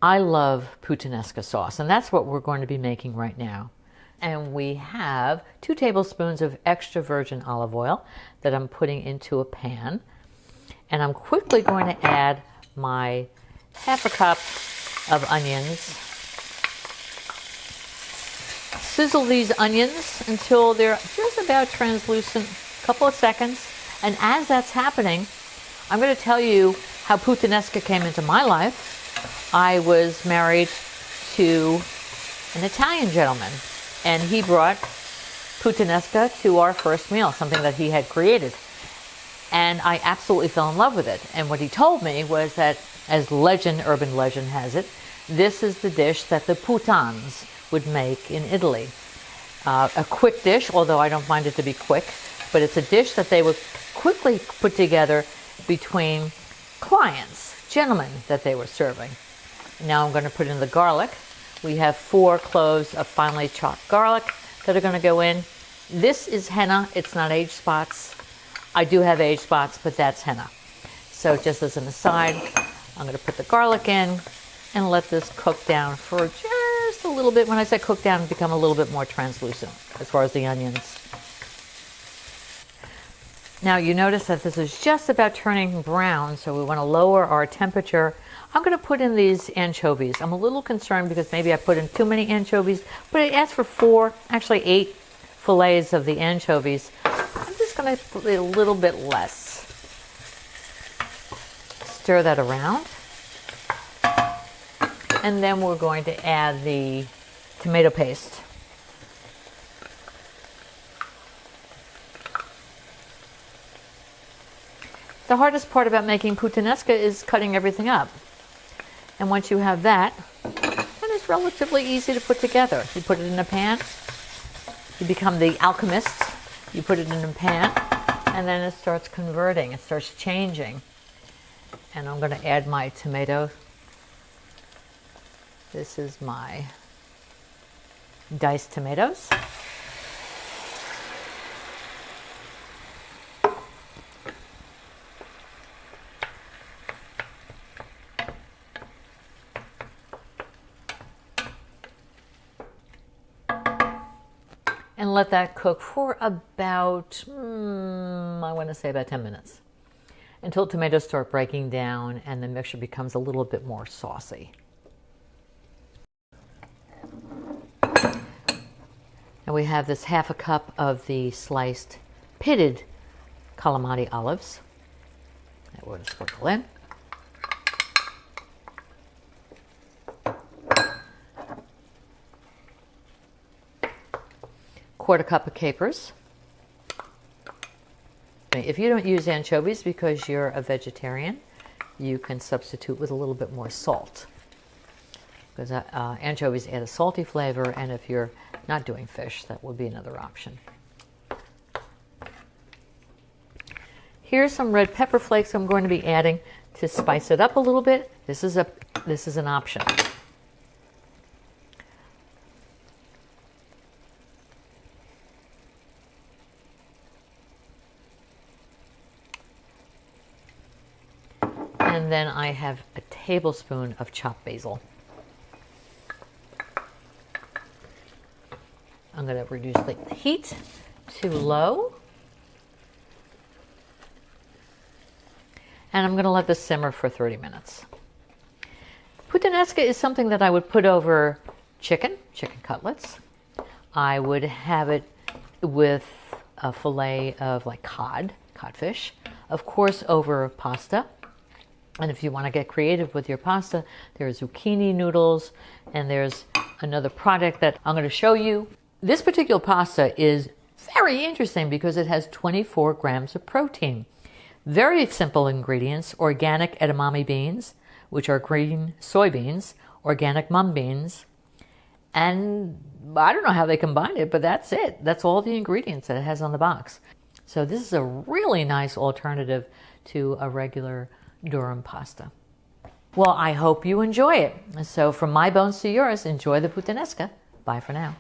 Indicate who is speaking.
Speaker 1: I love Puttanesca sauce, and that's what we're going to be making right now. And we have 2 tablespoons of extra virgin olive oil that I'm putting into a pan. And I'm quickly going to add my half a cup of onions. Sizzle these onions until they're just about translucent, a couple of seconds. And as that's happening, I'm going to tell you how Puttanesca came into my life. I was married to an Italian gentleman, and he brought Puttanesca to our first meal, something that he had created. And I absolutely fell in love with it. And what he told me was that, as urban legend has it, this is the dish that the Puttans would make in Italy. A quick dish, although I don't find it to be quick, but it's a dish that they would quickly put together between clients, gentlemen that they were serving. Now I'm going to put in the garlic. We have 4 cloves of finely chopped garlic that are going to go in. This is henna. It's not age spots. I do have age spots, but that's henna. So just as an aside, I'm going to put the garlic in and let this cook down for just a little bit. When I say cook down, become a little bit more translucent as far as the onions. Now you notice that this is just about turning brown, so we want to lower our temperature. I'm going to put in these anchovies. I'm a little concerned because maybe I put in too many anchovies, but it asked for 4, actually 8 fillets of the anchovies. I'm just going to put a little bit less. Stir that around. And then we're going to add the tomato paste. The hardest part about making Puttanesca is cutting everything up. And once you have that, then it's relatively easy to put together. You put it in a pan, you become the alchemist, you put it in a pan, and then it starts converting, it starts changing. And I'm going to add my tomato. This is my diced tomatoes. And let that cook for about, I want to say about 10 minutes, until tomatoes start breaking down and the mixture becomes a little bit more saucy. And we have this half a cup of the sliced pitted kalamata olives that we're going to sprinkle in. Quarter cup of capers. If you don't use anchovies because you're a vegetarian, you can substitute with a little bit more salt, because anchovies add a salty flavor, and if you're not doing fish, that would be another option. Here's some red pepper flakes I'm going to be adding to spice it up a little bit. This is an option. And then I have a tablespoon of chopped basil. I'm going to reduce the heat to low. And I'm going to let this simmer for 30 minutes. Puttanesca is something that I would put over chicken cutlets. I would have it with a fillet of like codfish, of course, over pasta. And if you want to get creative with your pasta, there's zucchini noodles, and there's another product that I'm going to show you. This particular pasta is very interesting because it has 24 grams of protein. Very simple ingredients: organic edamame beans, which are green soybeans, organic mung beans, and I don't know how they combine it, but that's it. That's all the ingredients that it has on the box. So this is a really nice alternative to a regular durum pasta. Well, I hope you enjoy it. So from my bones to yours, enjoy the Puttanesca. Bye for now.